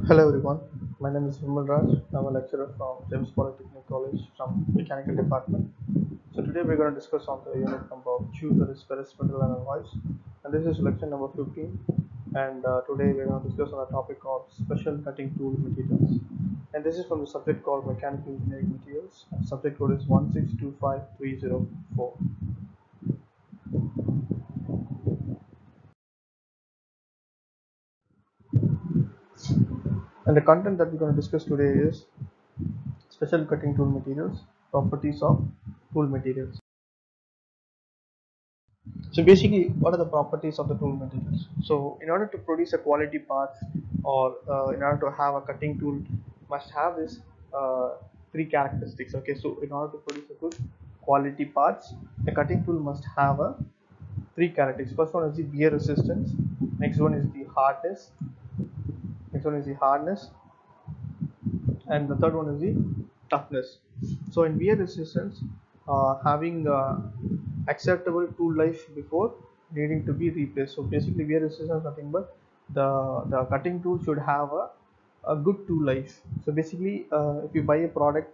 Hello everyone, my name is Vimal Raj. I'm a lecturer from James Polytechnic College from Mechanical Department. So today we're going to discuss on the unit number of Q, that is ferrous metal and alloys. And this is lecture number 15. And today we're going to discuss on a topic called special cutting tool materials. And this is from the subject called Mechanical Engineering Materials. And subject code is 1625304. And the content that we're going to discuss today is special cutting tool materials, properties of tool materials. So basically, what are the properties of the tool materials? So in order to produce a quality parts or in order to have a cutting tool must have this three characteristics. Okay, so in order to produce a good quality parts, the cutting tool must have a three characteristics. First one is the wear resistance, next one is the hardness, and the third one is the toughness. So in wear resistance, having acceptable tool life before needing to be replaced. So basically wear resistance is nothing but the cutting tool should have a good tool life. So basically if you buy a product,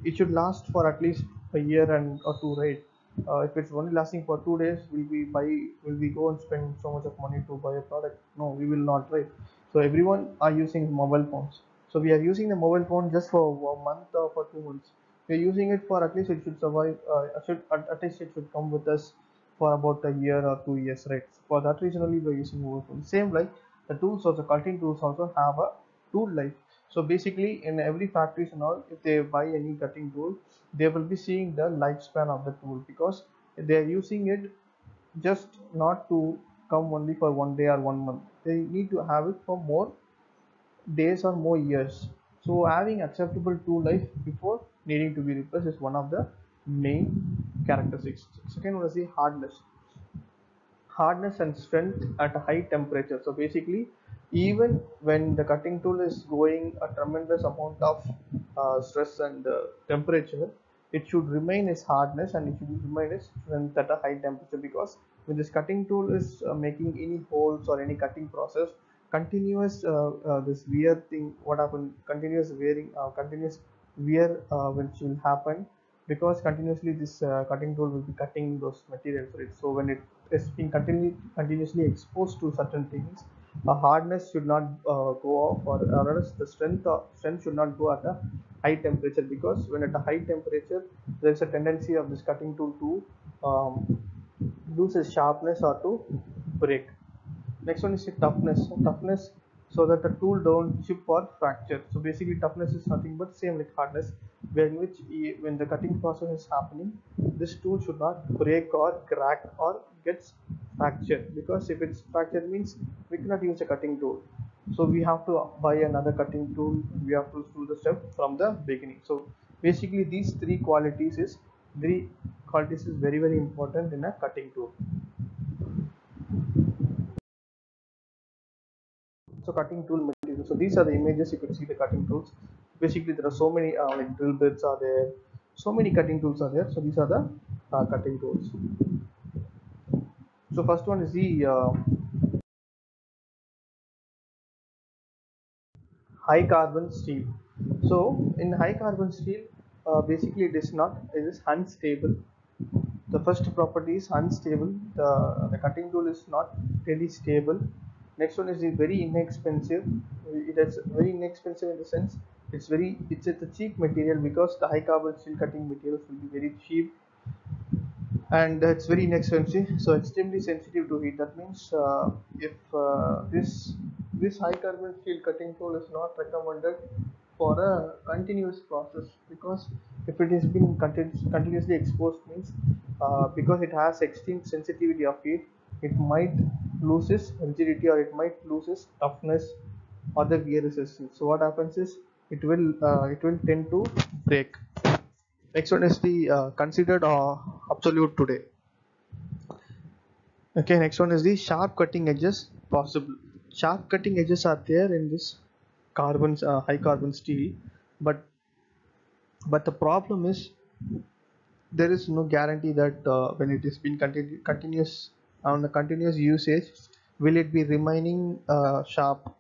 it should last for at least a year and or two, right? If it's only lasting for 2 days, will we go and spend so much of money to buy a product? No, we will not, right? So everyone are using mobile phones, so we are using the mobile phone just for a month or for 2 months. We are using it for at least it should survive. At least it should come with us for about a year or 2 years, right? For that reason only we are using mobile phone. Same like the tools also, cutting tools also have a tool life. So basically, in every factories and all, if they buy any cutting tool, they will be seeing the lifespan of the tool because they are using it just not to come only for 1 day or 1 month. They need to have it for more days or more years. So having acceptable tool life before needing to be replaced is one of the main characteristics. Second one is the hardness and strength at a high temperature. So basically, even when the cutting tool is going a tremendous amount of stress and temperature, it should remain its hardness and it should remain its strength at a high temperature, because when this cutting tool is making any holes or any cutting process, continuous this wear thing, what happened, continuous wear which will happen, because continuously this cutting tool will be cutting those materials, right? So when it is being continuously exposed to certain things, a hardness should not go off, or else the strength should not go at a high temperature, because when at a high temperature there is a tendency of this cutting tool to lose its sharpness or to break. Next one is the toughness, so that the tool don't chip or fracture. So basically toughness is nothing but same like hardness, when when the cutting process is happening, this tool should not break or crack or gets fractured, because if it's fractured means we cannot use a cutting tool. So we have to buy another cutting tool, we have to do the step from the beginning. So basically these three qualities is very important in a cutting tool. So cutting tool material. So these are the images, you could see the cutting tools. Basically there are so many like drill bits are there, so many cutting tools are there. So these are the cutting tools. So first one is the high carbon steel. So in high carbon steel, basically it is unstable. The first property is unstable. The cutting tool is not really stable. Next one is the very inexpensive. It is very inexpensive in the sense it's a cheap material, because the high carbon steel cutting materials will be very cheap, and it's very inexpensive, so extremely sensitive to heat. That means if this high carbon steel cutting tool is not recommended for a continuous process, because if it is being continuously exposed means because it has extreme sensitivity of heat, it might lose its rigidity or it might lose its toughness or the wear resistance. So what happens is it will tend to break. Next one is the considered absolute today. Okay, next one is the sharp cutting edges possible. Sharp cutting edges are there in this high carbon steel, but the problem is there is no guarantee that when it is been continuous on the continuous usage, will it be remaining sharp.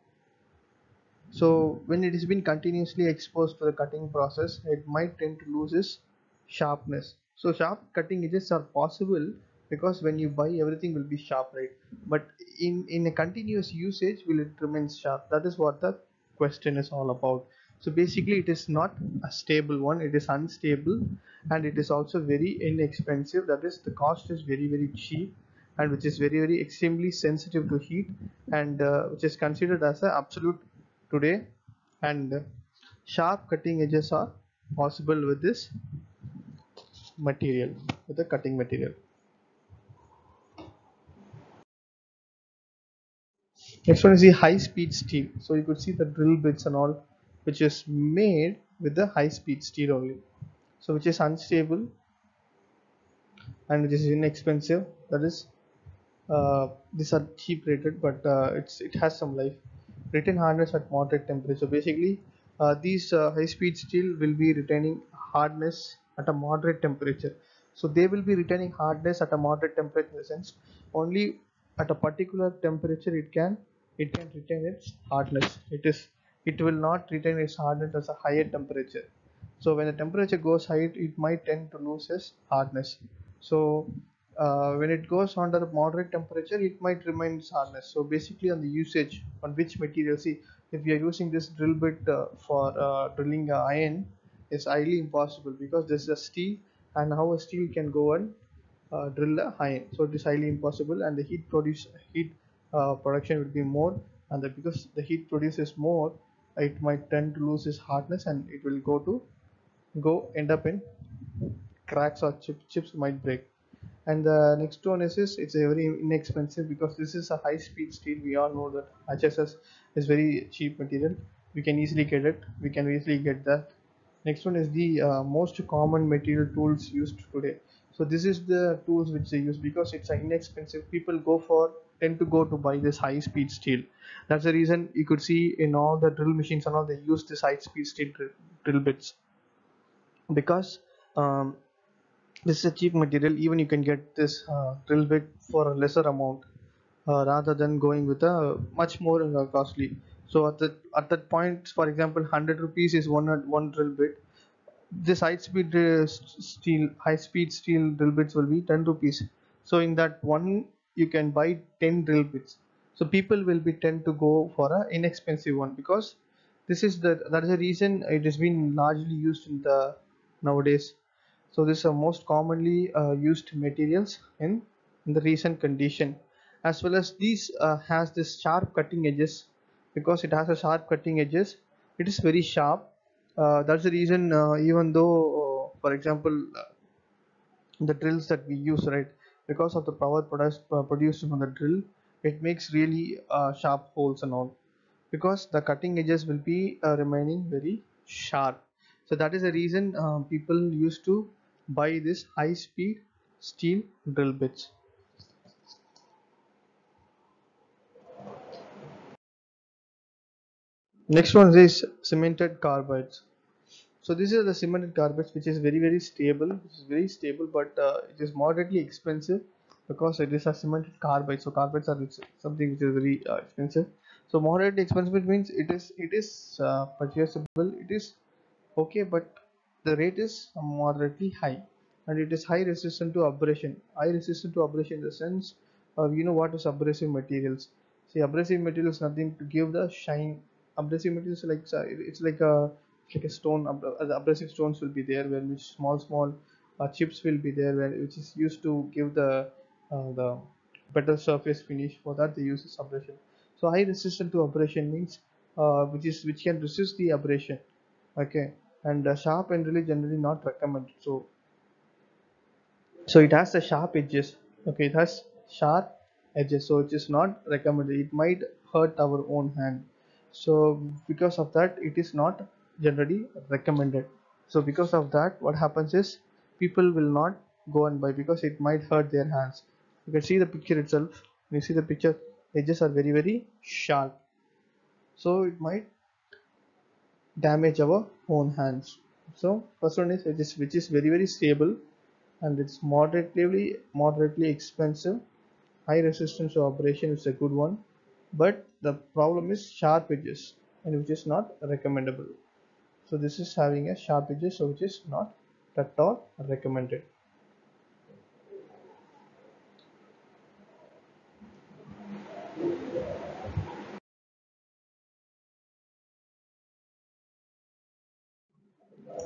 So when it has been continuously exposed to the cutting process, it might tend to lose its sharpness. So sharp cutting edges are possible because when you buy, everything will be sharp, right? But in a continuous usage, will it remain sharp? That is what the question is all about. So basically it is not a stable one, it is unstable, and it is also very inexpensive. That is, the cost is very cheap, and which is very extremely sensitive to heat, and which is considered as a absolute today. And sharp cutting edges are possible with this material, with the cutting material. Next one is the high speed steel. So you could see the drill bits and all, which is made with the high speed steel only, so which is unstable and which is inexpensive. That is, these are cheap rated, but it has some life. Retain hardness at moderate temperature. Basically, these high speed steel will be retaining hardness at a moderate temperature. So they will be retaining hardness at a moderate temperature, in the sense only at a particular temperature it can retain its hardness. It will not retain its hardness as a higher temperature. So when the temperature goes high, it might tend to lose its hardness. So when it goes under the moderate temperature, it might remain its hardness. So basically on the usage, on which material, see, if we are using this drill bit for drilling iron, is highly impossible because this is a steel, and how a steel can go and drill a iron. So it is highly impossible, and the heat production will be more, and because the heat produces more, it might tend to lose its hardness, and it will go end up in cracks, or chips might break. And the next one is it's a very inexpensive, because this is a high speed steel. We all know that HSS is very cheap material. We can easily get it. We can easily get that. Next one is the most common material tools used today. So this is the tools which they use because it's inexpensive. People tend to go to buy this high speed steel. That's the reason you could see in all the drill machines and all, they use this high speed steel drill bits, because this is a cheap material. Even you can get this drill bit for a lesser amount, rather than going with a much more costly. So at that point, for example, 100 rupees is one drill bit. This high speed steel drill bits will be 10 rupees. So in that one, you can buy 10 drill bits. So people will be tend to go for a inexpensive one, because that is the reason it has been largely used in the nowadays. So this are most commonly used materials in the recent condition. As well as these has this sharp cutting edges. Because it has a sharp cutting edges, it is very sharp. That's the reason, even though, for example, the drills that we use, right, because of the power produced from the drill, it makes really sharp holes and all, because the cutting edges will be remaining very sharp. So that is the reason people used to buy this high speed steel drill bits. Next one is cemented carbides. So this is the cemented carbides, which is very stable. Which is very stable, but it is moderately expensive because it is a cemented carbide. So carbides are something which is very expensive. So moderately expensive, which means it is purchasable. It is okay, but the rate is moderately high, and it is high resistant to abrasion. High resistant to abrasion in the sense of, what is abrasive materials. See, abrasive materials nothing to give the shine. Abrasive materials, like, it's like a stone. The abrasive stones will be there, where which small chips will be there, which is used to give the better surface finish. For that they use this abrasion. So high resistant to abrasion means which can resist the abrasion. Okay. And sharp and really generally not recommended. So it has the sharp edges. Okay, it has sharp edges, so it is not recommended. It might hurt our own hand. So because of that, it is not generally recommended. So because of that, what happens is people will not go and buy, because it might hurt their hands. You can see the picture itself. When you see the picture, edges are very sharp, so it might damage our own hands. So first one is which is very stable, and it's moderately expensive. High resistance to operation is a good one, but the problem is sharp edges. and which is not recommendable. So this is having a sharp edges, so which is not at all recommended.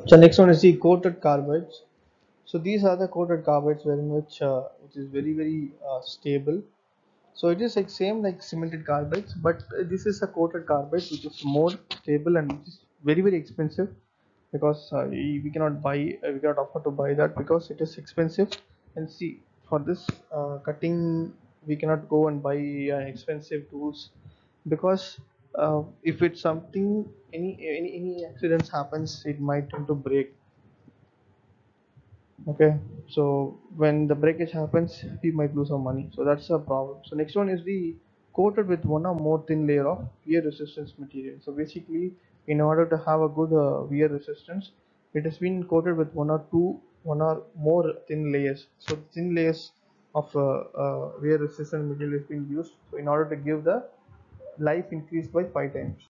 So next one is the coated carbides. So these are the coated carbides wherein which is very stable. So it is like same like cemented carbides, but this is a coated carbide which is more stable and which is very expensive, because we cannot buy, we cannot afford to buy that because it is expensive. And see, for this cutting we cannot go and buy expensive tools, because if it's something, any accidents happens, it might tend to break. Okay, so when the breakage happens we might lose our money, so that's a problem. So next one is the coated with one or more thin layer of wear resistance material. So basically, in order to have a good wear resistance, it has been coated with one or more thin layers. So thin layers of wear resistant material is being used, so in order to give the life increased by 5 times.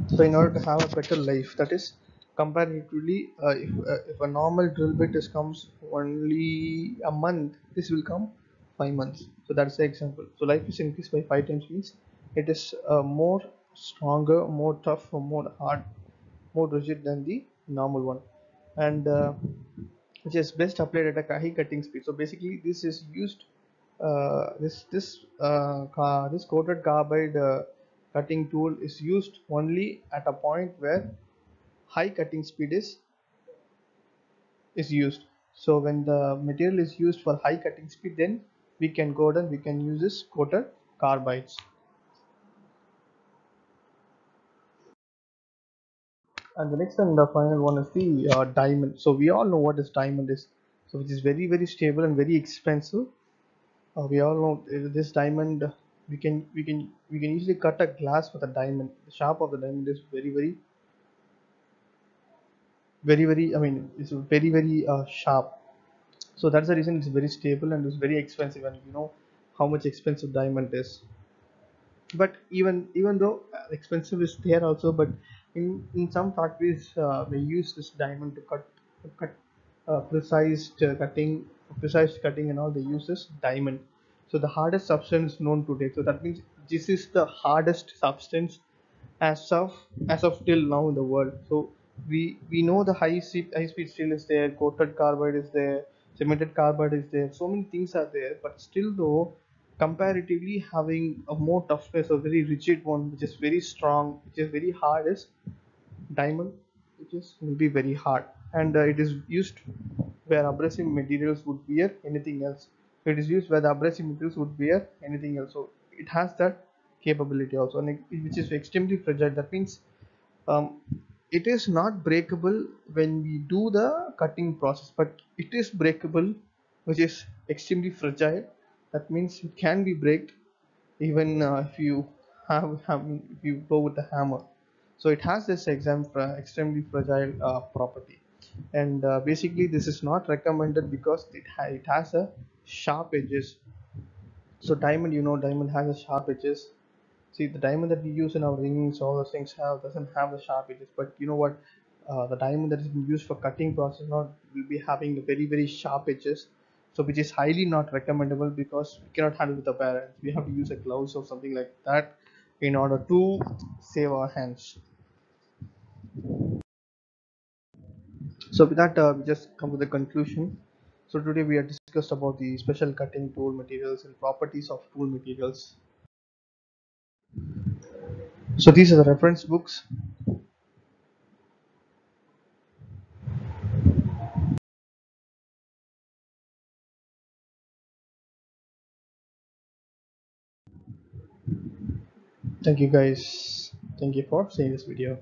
So in order to have a better life, that is comparatively, if a normal drill bit is comes only a month, this will come 5 months. So that's the example. So life is increased by 5 times means it is more stronger, more tough, or more hard, more rigid than the normal one, and which is best applied at a high cutting speed. So basically, this is used. This coated carbide cutting tool is used only at a point where high cutting speed is used. So when the material is used for high cutting speed, then we can go and we can use this coated carbides. And the next and the final one is the diamond. So we all know what this diamond is. So which is very stable and very expensive. We all know this diamond. We can easily cut a glass with a diamond. The sharp of the diamond is very. I mean, it's very sharp. So that's the reason it's very stable and it's very expensive. And you know how much expensive diamond is. But even though expensive is there also, but in some factories they use this diamond to cut precise cutting and all, they use this diamond. So the hardest substance known today, so that means this is the hardest substance as of till now in the world. So we know the high speed steel is there, coated carbide is there, cemented carbide is there, so many things are there, but still though, comparatively having a more toughness, a very rigid one which is very strong, which is very hard, is diamond, which is will be very hard. And it is used where abrasive materials would wear anything else. So it is used where the abrasive materials would wear anything else. So it has that capability also, and which is extremely fragile. That means um, it is not breakable when we do the cutting process, but it is breakable, which is extremely fragile. That means it can be breaked even if you if you go with the hammer. So it has this extremely fragile property, and basically this is not recommended because it has a sharp edges. So diamond, diamond has a sharp edges. See, the diamond that we use in our rings, all those things doesn't have the sharp edges. But you know what? The diamond that is being used for cutting process not will be having very sharp edges, so which is highly not recommendable because we cannot handle with the bare hands. We have to use a gloves or something like that in order to save our hands. So with that, we just come to the conclusion. So today we have discussed about the special cutting tool materials and properties of tool materials. So these are the reference books. Thank you guys. Thank you for seeing this video.